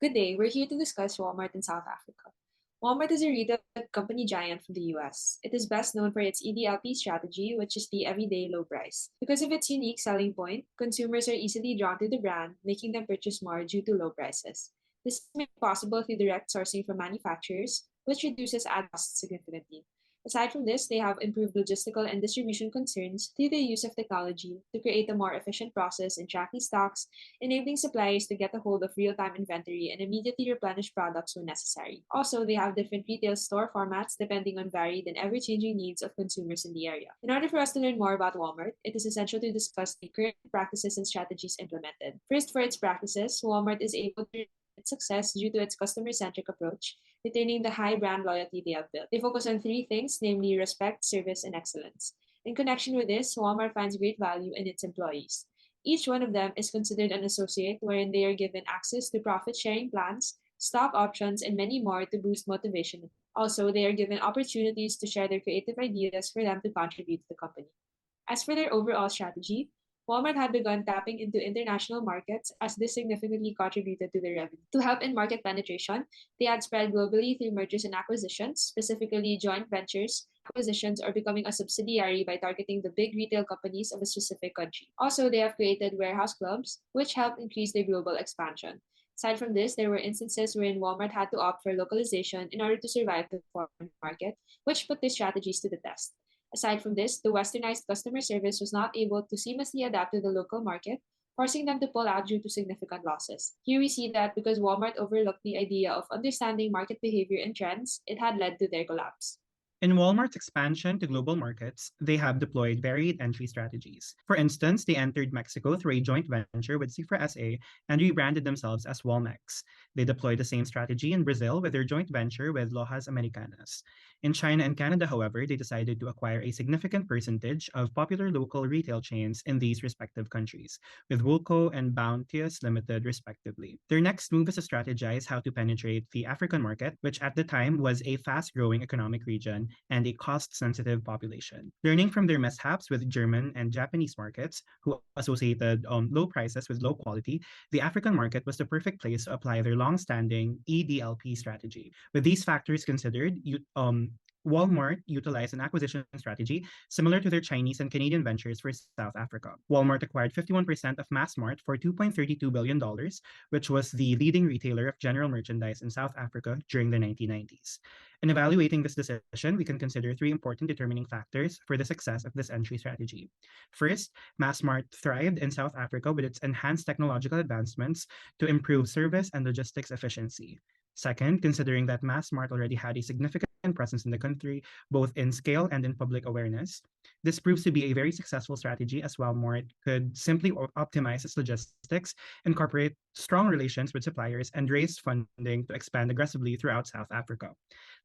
Good day. We're here to discuss Walmart in South Africa. Walmart is a retail company giant from the US. It is best known for its EDLP strategy, which is the everyday low price. Because of its unique selling point, consumers are easily drawn to the brand, making them purchase more due to low prices. This is made possible through direct sourcing from manufacturers, which reduces ad costs significantly. Aside from this, they have improved logistical and distribution concerns through the use of technology to create a more efficient process in tracking stocks, enabling suppliers to get a hold of real-time inventory and immediately replenish products when necessary. Also, they have different retail store formats depending on varied and ever-changing needs of consumers in the area. In order for us to learn more about Walmart, it is essential to discuss the current practices and strategies implemented. First, for its practices, Walmart is able to its success due to its customer-centric approach, retaining the high brand loyalty they have built. They focus on three things, namely respect, service, and excellence. In connection with this, Walmart finds great value in its employees. Each one of them is considered an associate, wherein they are given access to profit sharing plans, stock options, and many more to boost motivation. Also, they are given opportunities to share their creative ideas for them to contribute to the company. As for their overall strategy, Walmart had begun tapping into international markets as this significantly contributed to their revenue. To help in market penetration, they had spread globally through mergers and acquisitions, specifically joint ventures, acquisitions, or becoming a subsidiary by targeting the big retail companies of a specific country. Also, they have created warehouse clubs, which helped increase their global expansion. Aside from this, there were instances wherein Walmart had to opt for localization in order to survive the foreign market, which put their strategies to the test. Aside from this, the westernized customer service was not able to seamlessly adapt to the local market, forcing them to pull out due to significant losses. Here we see that because Walmart overlooked the idea of understanding market behavior and trends, it had led to their collapse. In Walmart's expansion to global markets, they have deployed varied entry strategies. For instance, they entered Mexico through a joint venture with Cifra SA and rebranded themselves as Walmex. They deployed the same strategy in Brazil with their joint venture with Lojas Americanas. In China and Canada, however, they decided to acquire a significant percentage of popular local retail chains in these respective countries, with Woolco and Bounteous Limited, respectively. Their next move is to strategize how to penetrate the African market, which at the time was a fast growing economic region and a cost sensitive population. Learning from their mishaps with German and Japanese markets, who associated low prices with low quality, the African market was the perfect place to apply their long standing EDLP strategy. With these factors considered, Walmart utilized an acquisition strategy similar to their Chinese and Canadian ventures for South Africa. Walmart acquired 51% of Massmart for $2.32 billion, which was the leading retailer of general merchandise in South Africa during the 1990s. In evaluating this decision, we can consider three important determining factors for the success of this entry strategy. First, Massmart thrived in South Africa with its enhanced technological advancements to improve service and logistics efficiency. Second, considering that Massmart already had a significant presence in the country, both in scale and in public awareness, this proves to be a very successful strategy as Walmart could simply optimize its logistics, incorporate strong relations with suppliers, and raise funding to expand aggressively throughout South Africa.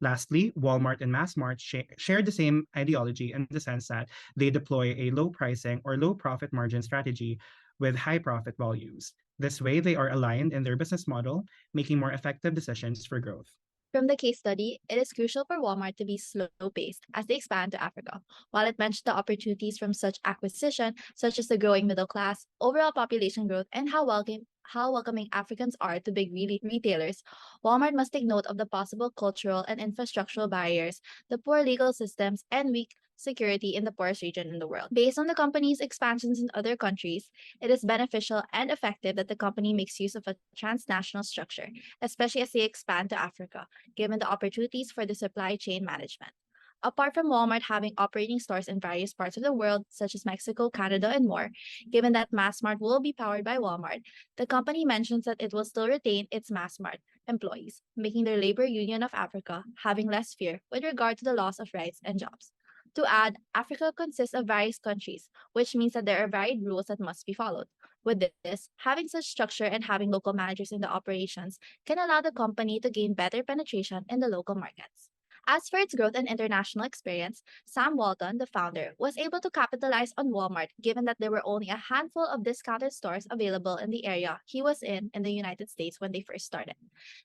Lastly, Walmart and Massmart share the same ideology in the sense that they deploy a low pricing or low profit margin strategy with high profit volumes. This way, they are aligned in their business model, making more effective decisions for growth. From the case study, it is crucial for Walmart to be slow paced as they expand to Africa. While it mentioned the opportunities from such acquisition, such as the growing middle class, overall population growth, and how welcoming Africans are to big retailers, Walmart must take note of the possible cultural and infrastructural barriers, the poor legal systems, and weak security in the poorest region in the world. Based on the company's expansions in other countries, it is beneficial and effective that the company makes use of a transnational structure, especially as they expand to Africa, given the opportunities for the supply chain management. Apart from Walmart having operating stores in various parts of the world, such as Mexico, Canada, and more, given that Massmart will be powered by Walmart, the company mentions that it will still retain its Massmart employees, making their labor union of Africa having less fear with regard to the loss of rights and jobs. To add, Africa consists of various countries, which means that there are varied rules that must be followed. With this, having such structure and having local managers in the operations can allow the company to gain better penetration in the local markets. As for its growth and international experience, Sam Walton, the founder, was able to capitalize on Walmart given that there were only a handful of discounted stores available in the area he was in the United States when they first started.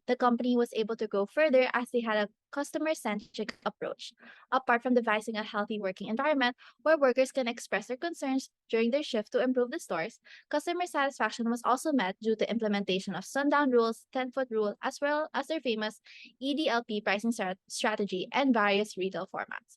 The company was able to grow further as they had a customer-centric approach. Apart from devising a healthy working environment where workers can express their concerns during their shift to improve the stores, customer satisfaction was also met due to implementation of sundown rules, 10-foot rule, as well as their famous EDLP pricing strategy and various retail formats.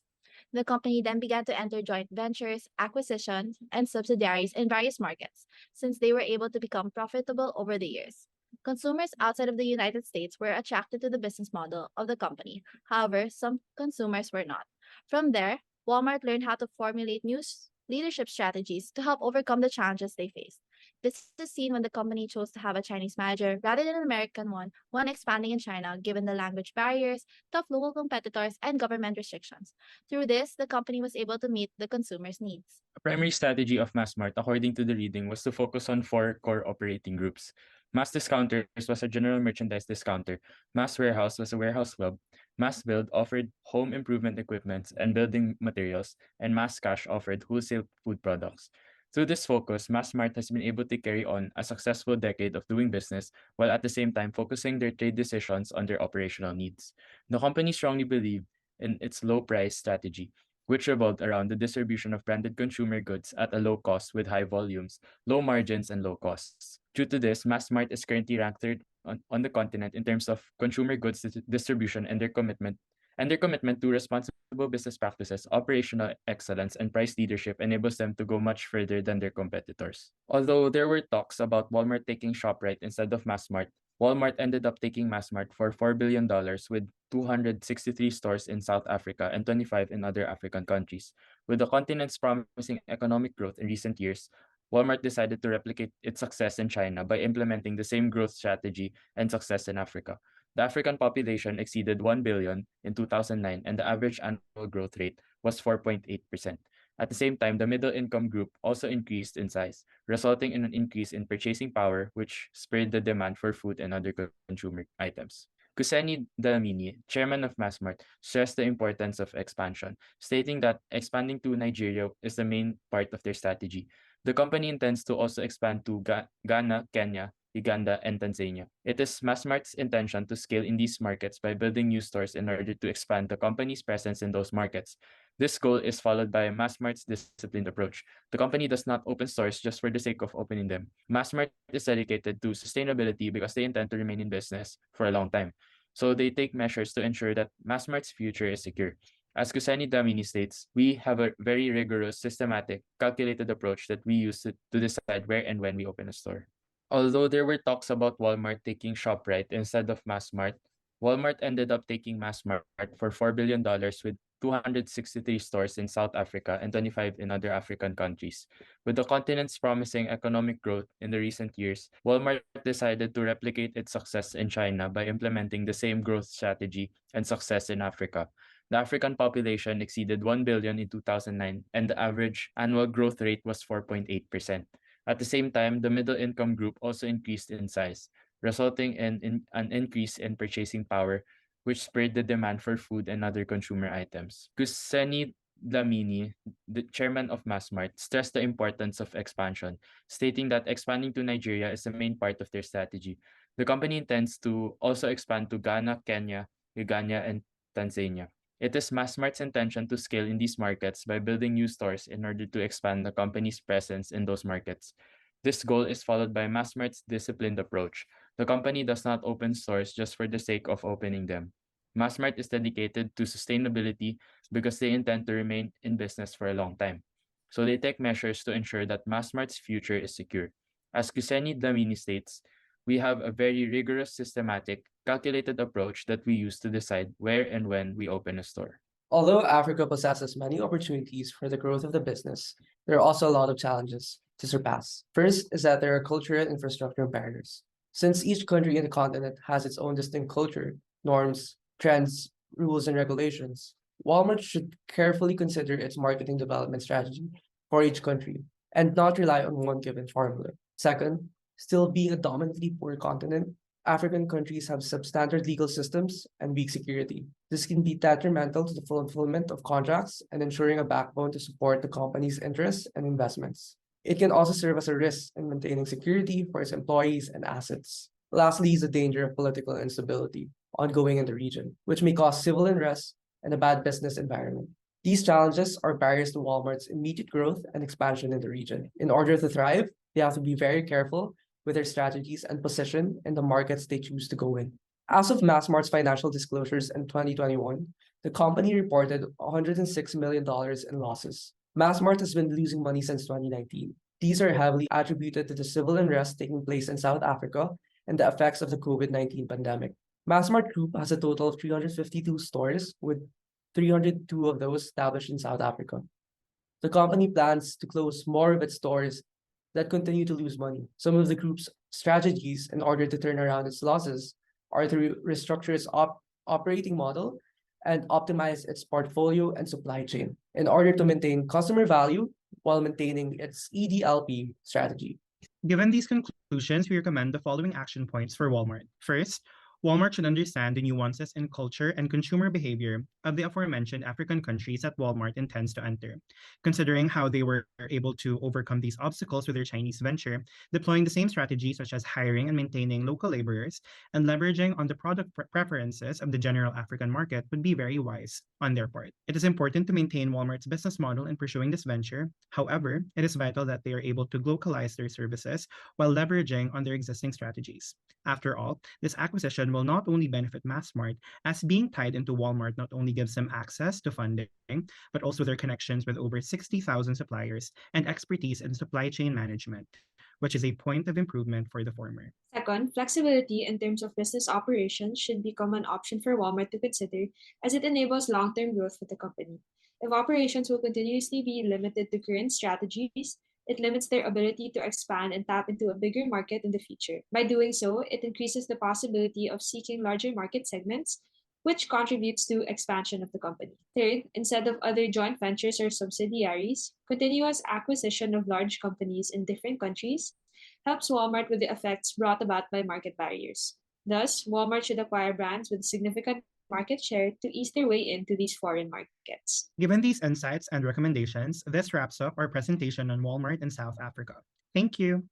The company then began to enter joint ventures, acquisitions, and subsidiaries in various markets, since they were able to become profitable over the years. Consumers outside of the United States were attracted to the business model of the company. However, some consumers were not. From there, Walmart learned how to formulate new leadership strategies to help overcome the challenges they faced. This is seen when the company chose to have a Chinese manager rather than an American one when expanding in China, given the language barriers, tough local competitors, and government restrictions. Through this, the company was able to meet the consumers' needs. A primary strategy of Massmart, according to the reading, was to focus on four core operating groups. Mass Discounters was a general merchandise discounter. Mass Warehouse was a warehouse club. Mass Build offered home improvement equipment and building materials, and Mass Cash offered wholesale food products. Through this focus, Massmart has been able to carry on a successful decade of doing business while at the same time focusing their trade decisions on their operational needs. The company strongly believed in its low price strategy, which revolved around the distribution of branded consumer goods at a low cost with high volumes, low margins, and low costs. Due to this, Massmart is currently ranked third on the continent in terms of consumer goods distribution and their commitment to responsible business practices, operational excellence, and price leadership enables them to go much further than their competitors. Although there were talks about Walmart taking ShopRite instead of Massmart, Walmart ended up taking Massmart for $4 billion with 263 stores in South Africa and 25 in other African countries. With the continent's promising economic growth in recent years, Walmart decided to replicate its success in China by implementing the same growth strategy and success in Africa. The African population exceeded 1 billion in 2009, and the average annual growth rate was 4.8%. At the same time, the middle income group also increased in size, resulting in an increase in purchasing power, which spurred the demand for food and other consumer items. Kuseni Dlamini, chairman of Massmart, stressed the importance of expansion, stating that expanding to Nigeria is the main part of their strategy. The company intends to also expand to Ghana, Kenya, Uganda, and Tanzania. It is Massmart's intention to scale in these markets by building new stores in order to expand the company's presence in those markets. This goal is followed by Massmart's disciplined approach. The company does not open stores just for the sake of opening them. Massmart is dedicated to sustainability because they intend to remain in business for a long time. So they take measures to ensure that Massmart's future is secure. As Kuseni Damini states, we have a very rigorous, systematic, calculated approach that we use to decide where and when we open a store. Although there were talks about Walmart taking ShopRite instead of Massmart, Walmart ended up taking Massmart for $4 billion with 263 stores in South Africa and 25 in other African countries. With the continent's promising economic growth in the recent years, Walmart decided to replicate its success in China by implementing the same growth strategy and success in Africa. The African population exceeded 1 billion in 2009, and the average annual growth rate was 4.8%. At the same time, the middle income group also increased in size, resulting in an increase in purchasing power, which spurred the demand for food and other consumer items. Kuseni Dlamini, the chairman of Massmart, stressed the importance of expansion, stating that expanding to Nigeria is the main part of their strategy. The company intends to also expand to Ghana, Kenya, Uganda, and Tanzania. It is Massmart's intention to scale in these markets by building new stores in order to expand the company's presence in those markets. This goal is followed by Massmart's disciplined approach. The company does not open stores just for the sake of opening them. Massmart is dedicated to sustainability because they intend to remain in business for a long time. So they take measures to ensure that Massmart's future is secure. As Kuseni Dlamini states, we have a very rigorous, systematic, calculated approach that we use to decide where and when we open a store. Although Africa possesses many opportunities for the growth of the business, there are also a lot of challenges to surpass. First is that there are cultural and infrastructure barriers. Since each country in the continent has its own distinct culture, norms, trends, rules, and regulations, Walmart should carefully consider its marketing development strategy for each country and not rely on one given formula. Second, still being a dominantly poor continent, African countries have substandard legal systems and weak security. This can be detrimental to the fulfillment of contracts and ensuring a backbone to support the company's interests and investments. It can also serve as a risk in maintaining security for its employees and assets. Lastly is the danger of political instability ongoing in the region, which may cause civil unrest and a bad business environment. These challenges are barriers to Walmart's immediate growth and expansion in the region. In order to thrive, they have to be very careful with their strategies and position in the markets they choose to go in. As of Massmart's financial disclosures in 2021, the company reported $106 million in losses. Massmart has been losing money since 2019. These are heavily attributed to the civil unrest taking place in South Africa and the effects of the COVID-19 pandemic. Massmart Group has a total of 352 stores, with 302 of those established in South Africa. The company plans to close more of its stores that continue to lose money. Some of the group's strategies in order to turn around its losses are to restructure its operating model and optimize its portfolio and supply chain in order to maintain customer value while maintaining its EDLP strategy. Given these conclusions, we recommend the following action points for Walmart. First, Walmart should understand the nuances in culture and consumer behavior of the aforementioned African countries that Walmart intends to enter. Considering how they were able to overcome these obstacles with their Chinese venture, deploying the same strategies such as hiring and maintaining local laborers and leveraging on the product preferences of the general African market would be very wise on their part. It is important to maintain Walmart's business model in pursuing this venture. However, it is vital that they are able to localize their services while leveraging on their existing strategies. After all, this acquisition will not only benefit Massmart, as being tied into Walmart not only gives them access to funding, but also their connections with over 60,000 suppliers and expertise in supply chain management, which is a point of improvement for the former. Second, flexibility in terms of business operations should become an option for Walmart to consider as it enables long term growth for the company. If operations will continuously be limited to current strategies, it limits their ability to expand and tap into a bigger market in the future. By doing so, it increases the possibility of seeking larger market segments, which contributes to expansion of the company. Third, instead of other joint ventures or subsidiaries, continuous acquisition of large companies in different countries helps Walmart with the effects brought about by market barriers. Thus, Walmart should acquire brands with significant market share to ease their way into these foreign markets. Given these insights and recommendations, this wraps up our presentation on Walmart in South Africa. Thank you.